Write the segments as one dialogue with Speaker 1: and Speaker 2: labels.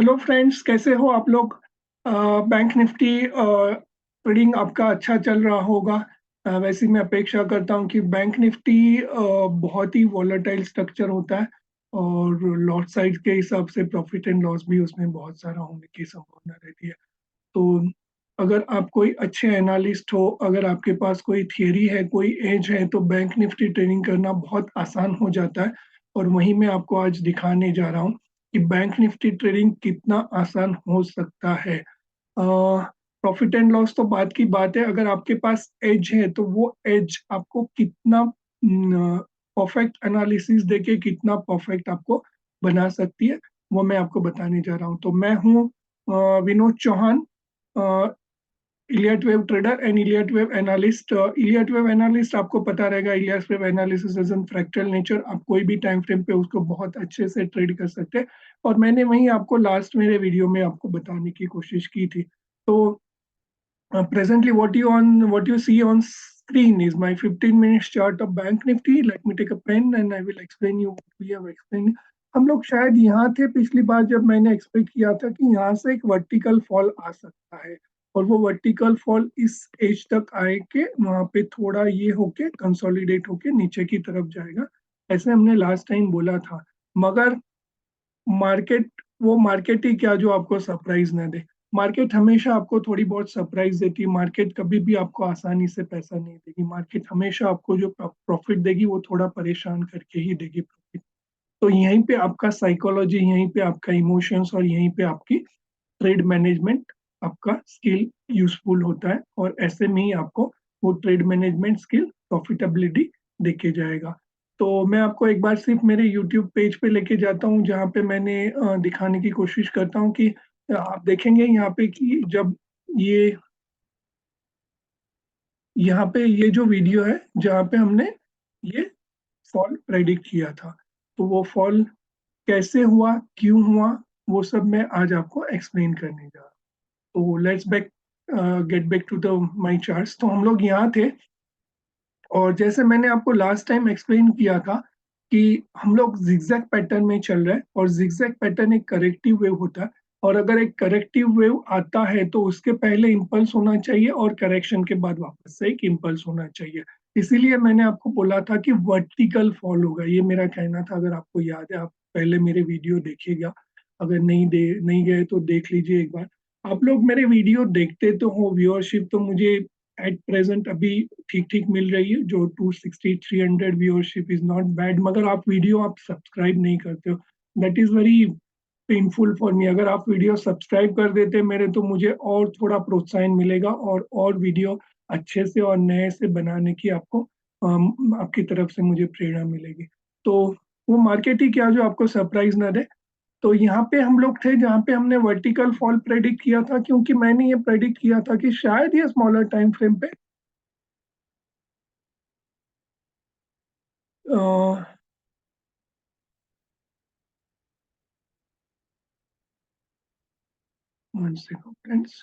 Speaker 1: Hello friends, कैसे हो आप लोग। बैंक निफ्टी ट्रेडिंग आपका अच्छा चल रहा होगा। वैसे मैं अपेक्षा करता हूं कि बैंक निफ्टी बहुत ही वॉलेटाइल स्ट्रक्चर होता है और लॉट साइज के हिसाब से प्रॉफिट एंड लॉस भी उसमें बहुत सारा होने की संभावना रहती है। तो अगर आप कोई अच्छे एनालिस्ट हो, अगर आपके पास कोई थियरी है, कोई एज है, तो बैंक निफ्टी ट्रेडिंग करना बहुत आसान हो जाता है। और वही मैं आपको आज दिखाने जा रहा हूँ कि बैंक निफ्टी ट्रेडिंग कितना आसान हो सकता है। प्रॉफिट एंड लॉस तो बात की बात है, अगर आपके पास एज है तो वो एज आपको कितना परफेक्ट एनालिसिस देके कितना परफेक्ट आपको बना सकती है, वो मैं आपको बताने जा रहा हूँ। तो मैं हूँ Vinod Chauhan, Elliott wave trader and Elliott wave analyst. Elliott wave analyst आपको पता रहेगा, Elliott wave analysis is in fractal nature. आप कोई भी टाइम फ्रेम पे उसको बहुत अच्छे से ट्रेड कर सकते हैं और मैंने वही आपको लास्ट मेरे वीडियो में आपको बताने की कोशिश की थी। तो presently what you see on screen is my 15 minutes chart of bank nifty. Let me take a pen and I will explain you what we have explained. हम लोग शायद यहाँ थे पिछली बार जब मैंने एक्सपेक्ट किया था कि यहाँ से एक वर्टिकल फॉल आ सकता है और वो वर्टिकल फॉल इस एज तक आए के वहां पे थोड़ा ये होके कंसोलिडेट होके नीचे की तरफ जाएगा, ऐसे हमने लास्ट टाइम बोला था। मगर मार्केट, वो मार्केट ही क्या जो आपको सरप्राइज ना दे। मार्केट हमेशा आपको थोड़ी बहुत सरप्राइज देती है। मार्केट कभी भी आपको आसानी से पैसा नहीं देगी। मार्केट हमेशा आपको जो प्रॉफिट देगी वो थोड़ा परेशान करके ही देगी प्रॉफिट। तो यहीं पे आपका साइकोलॉजी, यहीं पे आपका इमोशंस और यहीं पे आपकी ट्रेड मैनेजमेंट, आपका स्किल यूजफुल होता है और ऐसे में ही आपको वो ट्रेड मैनेजमेंट स्किल प्रॉफिटेबिलिटी देके जाएगा। तो मैं आपको एक बार सिर्फ मेरे यूट्यूब पेज पे लेके जाता हूँ जहाँ पे मैंने दिखाने की कोशिश करता हूँ कि आप देखेंगे यहाँ पे कि जब ये यहाँ पे ये जो वीडियो है जहाँ पे हमने ये फॉल प्रेडिक्ट किया था, तो वो फॉल कैसे हुआ, क्यों हुआ, वो सब मैं आज आपको एक्सप्लेन करने जा रहा हूँ। तो let's get back to the my charts. तो हम लोग यहाँ थे और जैसे मैंने आपको लास्ट टाइम एक्सप्लेन किया था कि हम लोग जिगजैग पैटर्न में चल रहे हैं और जिगजैग पैटर्न एक करेक्टिव वेव होता है। और अगर एक करेक्टिव वेव आता है तो उसके पहले इम्पल्स होना चाहिए और करेक्शन के बाद वापस से एक इम्पल्स होना चाहिए। इसीलिए मैंने आपको बोला था कि वर्टिकल फॉल होगा, ये मेरा कहना था। अगर आपको याद है, आप पहले मेरे वीडियो देखिएगा, अगर नहीं गए तो देख लीजिए एक बार। आप लोग मेरे वीडियो देखते तो हो, व्यूअरशिप तो मुझे एट प्रेजेंट अभी ठीक ठीक मिल रही है, जो 260 300 व्यूअरशिप इज नॉट बैड। मगर आप वीडियो आप सब्सक्राइब नहीं करते हो, that is very painful for me. अगर आप वीडियो सब्सक्राइब कर देते मेरे तो मुझे और थोड़ा प्रोत्साहन मिलेगा और वीडियो अच्छे से और नए से बनाने की आपको आपकी तरफ से मुझे प्रेरणा मिलेगी। तो वो मार्केट ही क्या जो आपको सरप्राइज ना दे। तो यहाँ पे हम लोग थे जहाँ पे हमने वर्टिकल फॉल प्रेडिक्ट किया था, क्योंकि मैंने ये प्रेडिक्ट किया था कि शायद ये स्मॉलर टाइम फ्रेम पे वन सेकंड फ्रेंड्स।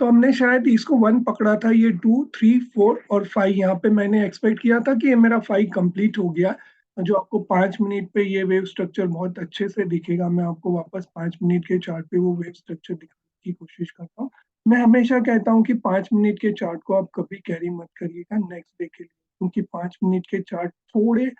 Speaker 1: तो हमने शायद इसको वन पकड़ा था, ये 2 3 4 और 5, यहाँ पे मैंने एक्सपेक्ट किया था कि ये मेरा 5 कंप्लीट हो गया। जो आपको 5 मिनट पे ये वेव स्ट्रक्चर बहुत अच्छे से दिखेगा। मैं आपको वापस 5 मिनट के चार्ट पे वो वेव स्ट्रक्चर दिखाने की कोशिश करता हूँ। मैं हमेशा कहता हूँ कि 5 मिनट के चार्ट को आप कभी कैरी मत करिएगा नेक्स्ट डे के लिए, क्योंकि 5 मिनट के चार्ट थोड़े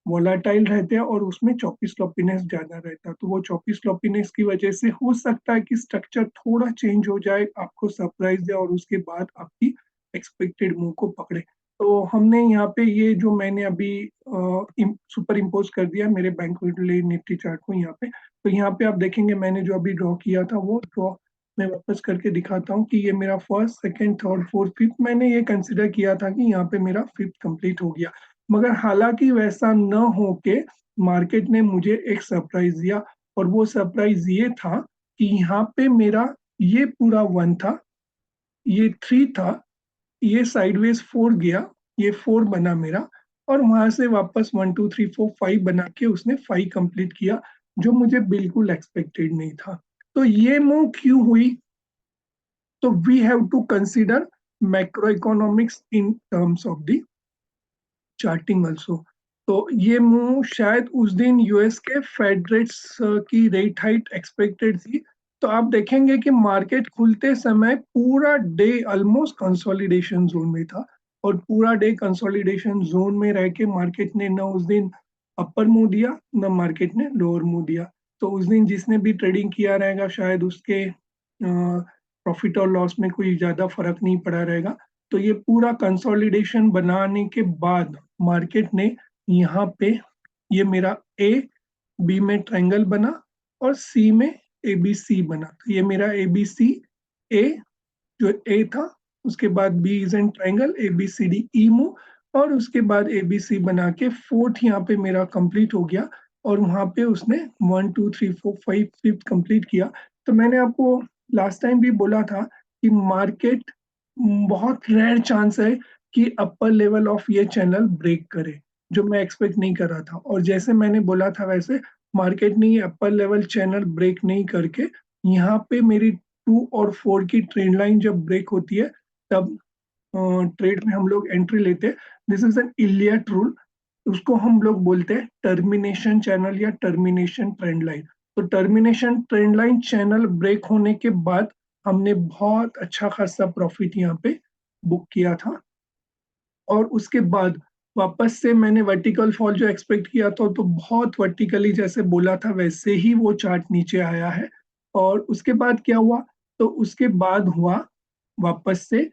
Speaker 1: वोलाटाइल रहते हैं और उसमें चौकी स्लॉपीनेस ज्यादा रहता है। तो वो चौकी स्लॉपीनेस की वजह से हो सकता है कि स्ट्रक्चर थोड़ा चेंज हो जाए, आपको सरप्राइज दे और उसके बाद आपकी एक्सपेक्टेड मूव को पकड़े। तो हमने यहाँ पे ये जो मैंने अभी सुपर इम्पोज कर दिया मेरे बैंक निफ्टी चार्ट को यहाँ पे। तो यहाँ पे आप देखेंगे मैंने जो अभी ड्रॉ किया था वो ड्रॉ मैं वापस करके दिखाता हूँ कि ये मेरा first second third fourth fifth, मैंने ये कंसिडर किया था कि यहाँ पे मेरा फिफ्थ कंप्लीट हो गया। मगर हालांकि वैसा न हो के मार्केट ने मुझे एक सरप्राइज दिया और वो सरप्राइज ये था कि यहाँ पे मेरा ये पूरा 1 था, ये 3 था, ये साइडवेज 4 गया, ये 4 बना मेरा और वहां से वापस 1 2 3 4 5 बना के उसने 5 कंप्लीट किया, जो मुझे बिल्कुल एक्सपेक्टेड नहीं था। तो ये मूव क्यों हुई? तो we have to consider macro economics in terms of the charting also. तो ये मूव शायद उस दिन यूएस के फेड रेट्स की रेट हाइट एक्सपेक्टेड थी। तो आप देखेंगे कि मार्केट खुलते समय पूरा डे ऑलमोस्ट कंसोलिडेशन जोन में था, और पूरा डे कंसोलिडेशन जोन में रह के मार्केट ने न उस दिन अपर मुंह दिया, न मार्केट ने लोअर मुंह दिया। तो उस दिन जिसने भी ट्रेडिंग किया रहेगा शायद उसके प्रॉफिट और लॉस में कोई ज्यादा फर्क नहीं पड़ा रहेगा। तो ये पूरा कंसोलिडेशन बनाने के बाद मार्केट ने यहाँ पे, ये मेरा ए बी में ट्रायंगल बना और सी में ए बी सी बना। तो ये मेरा ए बी सी, ए जो ए था, उसके बाद B is an triangle, A B C D E move, और उसके बाद ए बी सी बना के फोर्थ यहाँ पे मेरा कंप्लीट हो गया। और वहां पे उसने 1 2 3 4 5 फिफ्थ कंप्लीट किया। तो मैंने आपको लास्ट टाइम भी बोला था कि मार्केट बहुत रेयर चांस है कि अपर लेवल ऑफ ये चैनल ब्रेक करे, जो मैं एक्सपेक्ट नहीं कर रहा था। और जैसे मैंने बोला था वैसे मार्केट ने ये अपर लेवल चैनल ब्रेक नहीं करके यहाँ पे मेरी 2 और 4 की ट्रेंड लाइन जब ब्रेक होती है तब ट्रेड में हम लोग एंट्री लेते हैं। This is an Elliott rule. उसको हम लोग बोलते हैं टर्मिनेशन चैनल या टर्मिनेशन ट्रेंड लाइन। तो termination trend line channel break होने के बाद हमने बहुत अच्छा खासा प्रॉफिट यहाँ पे बुक किया था। और उसके बाद वापस से मैंने वर्टिकल फॉल जो एक्सपेक्ट किया था, तो बहुत वर्टिकली जैसे बोला था वैसे ही वो चार्ट नीचे आया है। और उसके बाद क्या हुआ, तो उसके बाद हुआ वापस से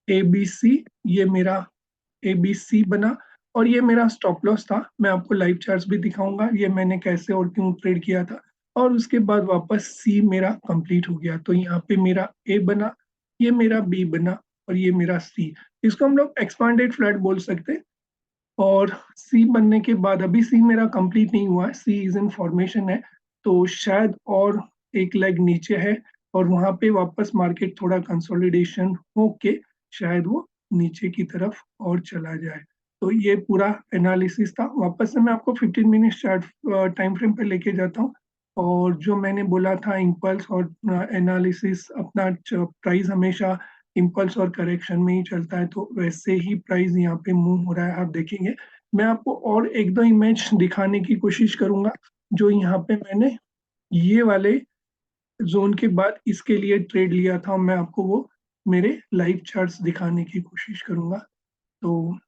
Speaker 1: ए बी सी, ये मेरा ए बी सी बना। और ये मेरा स्टॉप लॉस था, मैं आपको लाइव चार्ट्स भी दिखाऊंगा ये मैंने कैसे और क्यों ट्रेड किया था। और उसके बाद वापस सी मेरा कंप्लीट हो गया। तो यहाँ पे मेरा ए बना, ये मेरा बी बना, और ये मेरा सी। इसको हम लोग एक्सपांडेड फ्लैट बोल सकते हैं। और सी बनने के बाद अभी सी मेरा कंप्लीट नहीं हुआ है, सी इज इन फॉर्मेशन है। तो शायद और एक लेग नीचे है, और वहां पे वापस मार्केट थोड़ा कंसोलिडेशन होके शायद वो नीचे की तरफ और चला जाए। तो ये पूरा एनालिसिस था। वापस से मैं आपको 15 मिनट चार्ट टाइम फ्रेम पे लेके जाता हूँ। और जो मैंने बोला था इम्पल्स और एनालिसिस, अपना प्राइस हमेशा इम्पल्स और करेक्शन में ही चलता है, तो वैसे ही प्राइस यहाँ पे मूव हो रहा है, आप देखेंगे। मैं आपको और एक दो इमेज दिखाने की कोशिश करूंगा जो यहाँ पे मैंने ये वाले जोन के बाद इसके लिए ट्रेड लिया था, मैं आपको वो मेरे लाइव चार्ट्स दिखाने की कोशिश करूंगा। तो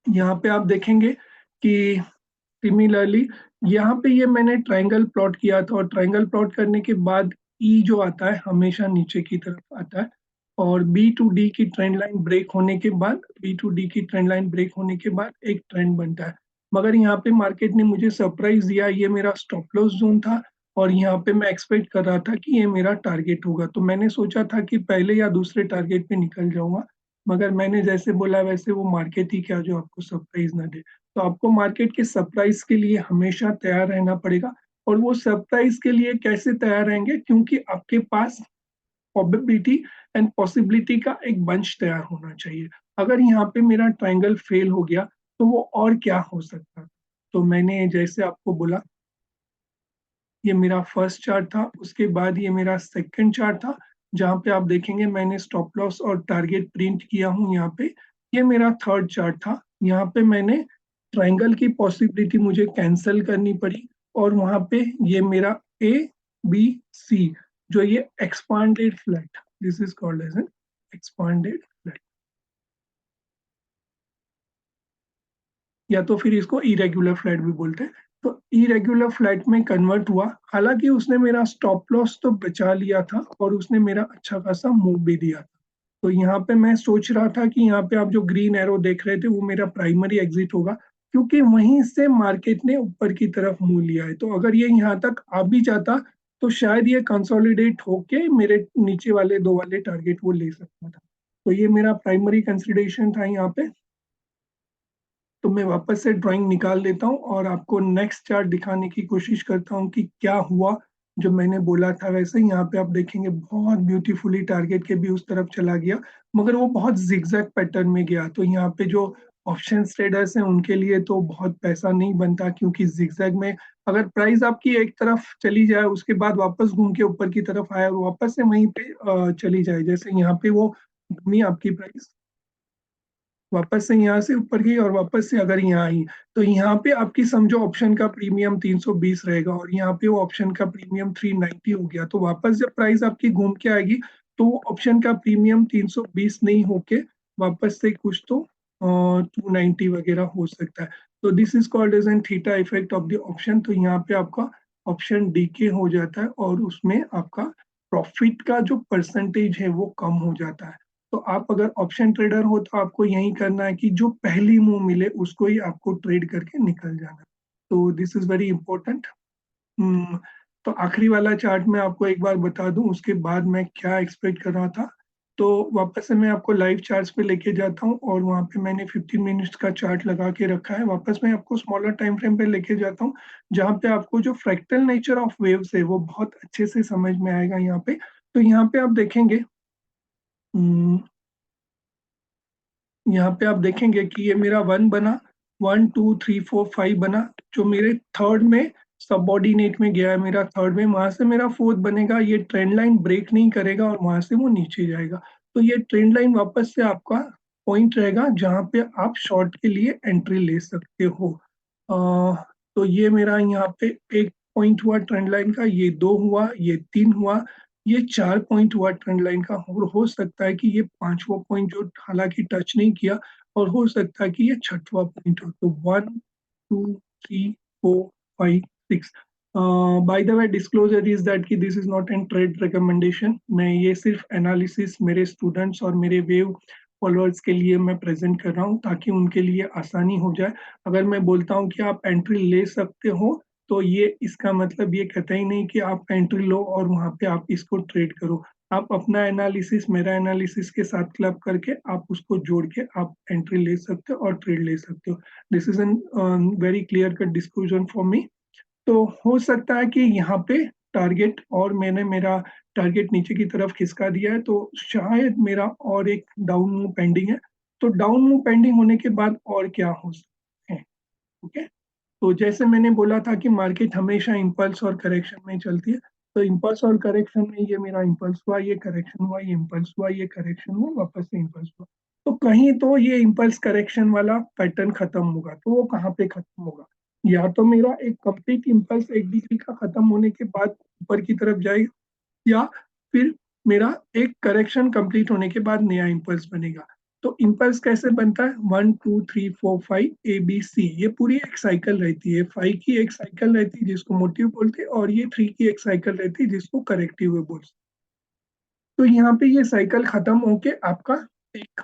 Speaker 1: यहाँ पे आप देखेंगे कि सिमिलरली यहाँ पे ये मैंने ट्रायंगल प्लॉट किया था, और ट्रायंगल प्लॉट करने के बाद ई जो आता है हमेशा नीचे की तरफ आता है। और बी टू डी की ट्रेंड लाइन ब्रेक होने के बाद, बी टू डी की ट्रेंड लाइन ब्रेक होने के बाद एक ट्रेंड बनता है। मगर यहाँ पे मार्केट ने मुझे सरप्राइज दिया, ये मेरा स्टॉप लॉस जोन था। और यहाँ पे मैं एक्सपेक्ट कर रहा था कि ये मेरा टारगेट होगा, तो मैंने सोचा था कि पहले या दूसरे टारगेट पे निकल जाऊंगा। मगर मैंने जैसे बोला वैसे वो मार्केट ही क्या जो आपको सरप्राइज ना दे। तो आपको मार्केट के सरप्राइज के लिए हमेशा तैयार रहना पड़ेगा। और वो सरप्राइज के लिए कैसे तैयार रहेंगे, क्योंकि आपके पास प्रोबेबिलिटी एंड पॉसिबिलिटी का एक बंच तैयार होना चाहिए। अगर यहाँ पे मेरा ट्रायंगल फेल हो गया तो वो और क्या हो सकता। तो मैंने जैसे आपको बोला, ये मेरा फर्स्ट चार्ट था, उसके बाद ये मेरा सेकंड चार्ट था, जहाँ पे आप देखेंगे मैंने स्टॉप लॉस और टारगेट प्रिंट किया हूँ यहाँ पे। ये मेरा थर्ड चार्ट था, यहाँ पे मैंने ट्रायंगल की पॉसिबिलिटी मुझे कैंसिल करनी पड़ी। और वहां पे ये मेरा ए बी सी, जो ये expanded flat, this is called as an expanded flat, या तो फिर इसको इरेगुलर फ्लैट भी बोलते हैं। तो इरेगुलर फ्लैट में कन्वर्ट हुआ, हालांकि उसने मेरा स्टॉप लॉस तो बचा लिया था और उसने मेरा अच्छा खासा मूव भी दिया था। तो यहाँ पे मैं सोच रहा था कि यहाँ पे आप जो ग्रीन एरो देख रहे थे वो मेरा प्राइमरी एग्जिट होगा, क्योंकि वहीं से मार्केट ने ऊपर की तरफ मूव लिया है। तो अगर ये यहाँ तक आ भी जाता तो शायद ये कंसोलिडेट होके मेरे नीचे वाले दो वाले टारगेट वो ले सकता था। तो ये मेरा प्राइमरी कंसिडरेशन था यहाँ पे। तो मैं वापस से ड्राइंग निकाल लेता हूँ और आपको नेक्स्ट चार्ट दिखाने की कोशिश करता हूँ कि क्या हुआ। जो मैंने बोला था वैसे यहाँ पे आप देखेंगे बहुत ब्यूटीफुली टारगेट के भी उस तरफ चला गया, मगर वो बहुत जिगजैग पैटर्न में गया। तो यहाँ पे जो ऑप्शन ट्रेडर्स हैं उनके लिए तो बहुत पैसा नहीं बनता, क्योंकि जिगजैग में अगर प्राइस आपकी एक तरफ चली जाए उसके बाद वापस घूम के ऊपर की तरफ आए और वापस से वहीं पे चली जाए, जैसे यहाँ पे वो घूमी आपकी प्राइस वापस से यहाँ से ऊपर गई और वापस से अगर यहाँ आई, तो यहाँ पे आपकी समझो ऑप्शन का प्रीमियम 320 रहेगा और यहाँ पे वो ऑप्शन का प्रीमियम 390 हो गया। तो वापस जब प्राइस आपकी घूम के आएगी तो ऑप्शन का प्रीमियम 320 नहीं होके वापस से कुछ तो 290 वगैरह हो सकता है। तो this is called as an theta effect of the option. तो यहाँ पे आपका ऑप्शन डीके हो जाता है और उसमें आपका प्रॉफिट का जो परसेंटेज है वो कम हो जाता है। तो आप अगर ऑप्शन ट्रेडर हो तो आपको यही करना है कि जो पहली मूव मिले उसको ही आपको ट्रेड करके निकल जाना। तो दिस इज वेरी इंपॉर्टेंट। तो आखिरी वाला चार्ट मैं आपको एक बार बता दूं, उसके बाद मैं क्या एक्सपेक्ट कर रहा था। तो वापस से मैं आपको लाइव चार्ट्स पे लेके जाता हूं और वहां पे मैंने 15 मिनट्स का चार्ट लगा के रखा है। वापस मैं आपको स्मॉलर टाइम फ्रेम पे लेके जाता हूं जहां पे आपको जो फ्रैक्टल नेचर ऑफ वेव्स है वो बहुत अच्छे से समझ में आएगा यहाँ पे। तो यहाँ पे आप देखेंगे, यहाँ पे आप देखेंगे कि ये मेरा 1 बना, 1 2 3 4 5 बना, जो मेरे थर्ड में सबऑर्डिनेट में गया है, मेरा थर्ड में, वहां से मेरा फोर्थ बनेगा। ये ट्रेंड लाइन ब्रेक नहीं करेगा और वहां से वो नीचे जाएगा। तो ये ट्रेंड लाइन वापस से आपका पॉइंट रहेगा जहां पे आप शॉर्ट के लिए एंट्री ले सकते हो। तो ये मेरा यहाँ पे एक पॉइंट हुआ ट्रेंड लाइन का, ये 2 हुआ, ये 3 हुआ, ये 4 पॉइंट हुआ ट्रेंड लाइन का। और हो सकता है कि ये पांचवा पॉइंट जो हालांकि टच नहीं किया, और हो सकता है कि ये छठवा पॉइंट हो। तो 1 2 3 4 5 6। By the way disclosure is that कि this is not an trade recommendation. मैं ये सिर्फ एनालिसिस मेरे स्टूडेंट्स और मेरे वेव फॉलोअर्स के लिए मैं प्रेजेंट कर रहा हूँ ताकि उनके लिए आसानी हो जाए। अगर मैं बोलता हूँ कि आप एंट्री ले सकते हो, तो ये इसका मतलब ये कहता ही नहीं कि आप एंट्री लो और वहां पे आप इसको ट्रेड करो। आप अपना एनालिसिस मेरा एनालिसिस के साथ क्लब करके आप उसको जोड़ के आप एंट्री ले सकते हो और ट्रेड ले सकते हो। This is N very clear cut disclosure for me. तो हो सकता है कि यहाँ पे टारगेट, और मैंने मेरा टारगेट नीचे की तरफ खिसका दिया है, तो शायद मेरा और एक डाउन मूव पेंडिंग है। तो डाउन मूव पेंडिंग होने के बाद और क्या हो सकता है, ओके। तो जैसे मैंने बोला था कि मार्केट हमेशा इम्पल्स और करेक्शन में चलती है। तो इम्पल्स और करेक्शन में ये मेरा इम्पल्स हुआ, ये करेक्शन हुआ, ये इम्पल्स हुआ, ये करेक्शन हुआ, वापस से इम्पल्स हुआ। तो कहीं तो ये इम्पल्स करेक्शन वाला पैटर्न खत्म होगा। तो वो कहाँ पे खत्म होगा? या तो मेरा एक कंप्लीट इम्पल्स 1 डिग्री का खत्म होने के बाद ऊपर की तरफ जाएगा, या फिर मेरा एक करेक्शन कंप्लीट होने के बाद नया इम्पल्स बनेगा। तो इम्पल्स कैसे बनता है? 1 2 3 4 5 ABC, ये पूरी एक साइकिल रहती है। 5 की एक साइकिल रहती है जिसको मोटिव बोलते हैं, और ये 3 की एक साइकिल रहती है जिसको करेक्टिव बोलते हैं। तो यहाँ पे ये साइकिल खत्म होके आपका एक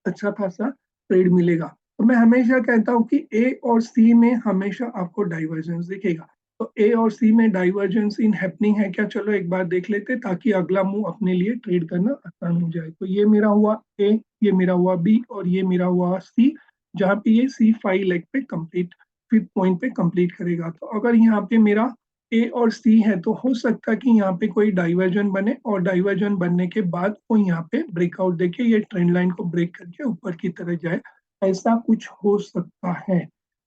Speaker 1: अच्छा खासा ट्रेड मिलेगा। तो मैं हमेशा कहता हूँ कि ए और सी में हमेशा आपको डाइवर्जेंस दिखेगा। तो ए और सी में डाइवर्जेंस इन हैपनिंग है क्या? चलो एक बार देख लेते हैं ताकि अगला मूव अपने लिए ट्रेड करना आसान हो जाए। तो ये मेरा हुआ ए, ये मेरा हुआ बी और ये मेरा हुआ सी, जहाँ पे ये सी 5 लेग पे कंप्लीट, फिफ्थ पॉइंट पे कंप्लीट करेगा। तो अगर यहाँ पे मेरा ए और सी है तो हो सकता है कि यहाँ पे कोई डाइवर्जन बने और डाइवर्जन बनने के बाद वो यहाँ पे ब्रेकआउट देके ये ट्रेंड लाइन को ब्रेक करके ऊपर की तरह जाए, ऐसा कुछ हो सकता है।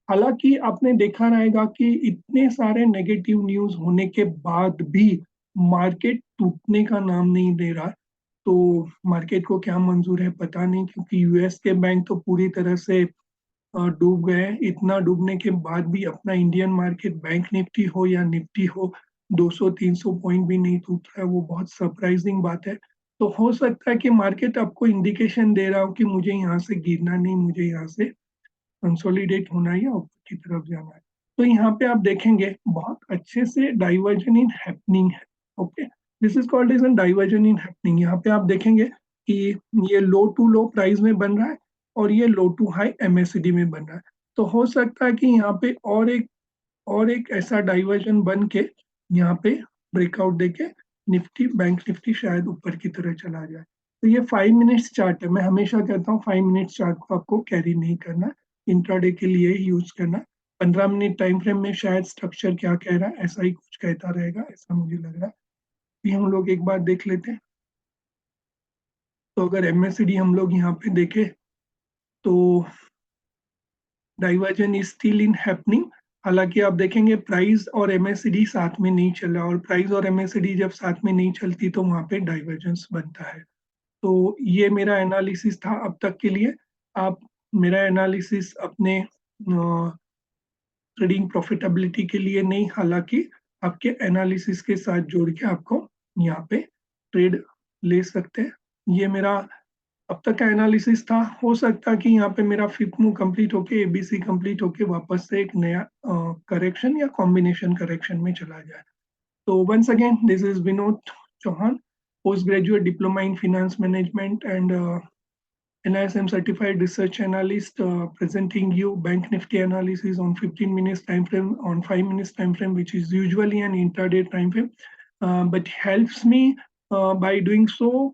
Speaker 1: हालांकि आपने देखा रहेगा कि इतने सारे नेगेटिव न्यूज होने के बाद भी मार्केट टूटने का नाम नहीं दे रहा। तो मार्केट को क्या मंजूर है पता नहीं, क्योंकि यूएस के बैंक तो पूरी तरह से डूब गए हैं। इतना डूबने के बाद भी अपना इंडियन मार्केट, बैंक निफ्टी हो या निफ्टी हो, 200 300 पॉइंट भी नहीं टूट रहा है। वो बहुत सरप्राइजिंग बात है। तो हो सकता है कि मार्केट आपको इंडिकेशन दे रहा हो कि मुझे यहाँ से गिरना नहीं, मुझे यहाँ से कंसोलिडेट होना है या ऊपर की तरफ जाना है। तो यहाँ पे आप देखेंगे बहुत अच्छे से डाइवर्जन इन हैपनिंग है, okay. This is called as an divergence in happening. यहाँ पे आप देखेंगे कि ये लो टू लो प्राइस में बन रहा है और ये लो टू हाई एमएससीडी में बन रहा है। तो हो सकता है कि यहाँ पे और एक ऐसा डाइवर्जन बन के यहाँ पे ब्रेकआउट देके निफ्टी, बैंक निफ्टी शायद ऊपर की तरह चला जाए। तो ये 5 मिनट्स चार्ट है। मैं हमेशा कहता हूँ 5 मिनट्स चार्ट को आपको कैरी नहीं करना, इंट्राडे के लिए ही यूज करना। 15 मिनट टाइम फ्रेम में शायद स्ट्रक्चर क्या कह रहा है ऐसा ही कुछ कहता रहेगा, ऐसा मुझे लग रहा है। ये हम लोग एक बार देख लेते हैं। तो अगर एमएससीडी हम लोग यहाँ पे देखें तो diversion is still in happening. हालांकि आप देखेंगे प्राइस और एमएससीडी साथ में नहीं चला, और प्राइस और एमएससीडी जब साथ में नहीं चलती तो वहां पे डाइवर्जेंस बनता है। तो ये मेरा एनालिसिस था अब तक के लिए। आप मेरा एनालिसिस अपने ट्रेडिंग प्रॉफिटेबिलिटी के लिए नहीं, हालांकि आपके एनालिसिस के साथ जोड़ के आपको यहाँ पे ट्रेड ले सकते हैं। ये मेरा अब तक का एनालिसिस था। हो सकता है कि यहाँ पे मेरा फिफ्थ मूव कंप्लीट होके एबीसी कंप्लीट होके वापस से एक नया करेक्शन या कॉम्बिनेशन करेक्शन में चला जाए। So once again, this is Vinod Chauhan, postgraduate diploma in finance management and NISM certified research analyst, presenting you Bank Nifty analysis on 15 minutes time frame, on 5 minutes time frame, which is usually an intraday time frame, but helps me by doing so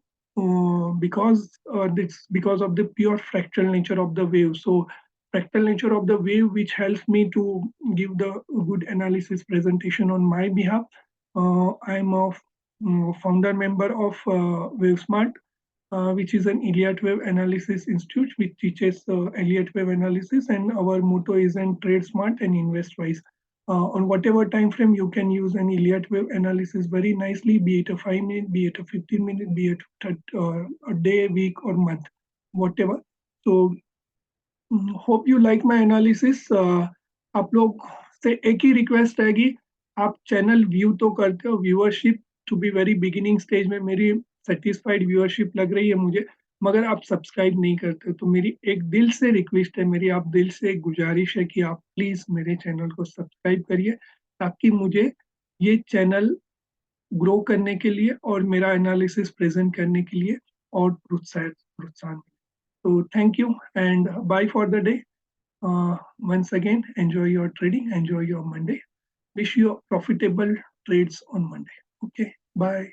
Speaker 1: because of the pure fractal nature of the wave. So fractal nature of the wave, which helps me to give the good analysis presentation on my behalf. I'm a founder member of WaveSmart, which is an Elliott Wave Analysis Institute, which teaches Elliott Wave analysis, and our motto is "And trade smart and invest wise." On whatever time frame you can use an Elliott Wave analysis very nicely, be it a 5 minute, be it a 15 minute, be it a day, week, or month, whatever. So hope you like my analysis. आप लोग से एक ही request रहेगी, आप channel view तो करते हो, viewership to be very beginning stage में मेरी सेटिस्फाइड व्यूअरशिप लग रही है मुझे, मगर आप सब्सक्राइब नहीं करते। तो मेरी एक दिल से रिक्वेस्ट है, मेरी आप दिल से एक गुजारिश है कि आप प्लीज मेरे चैनल को सब्सक्राइब करिए, ताकि मुझे ये चैनल ग्रो करने के लिए और मेरा एनालिसिस प्रेजेंट करने के लिए और प्रोत्साहन। So thank you and bye for the day. Once again, enjoy your trading, enjoy your Monday. Wish you profitable trades on Monday. Okay, bye.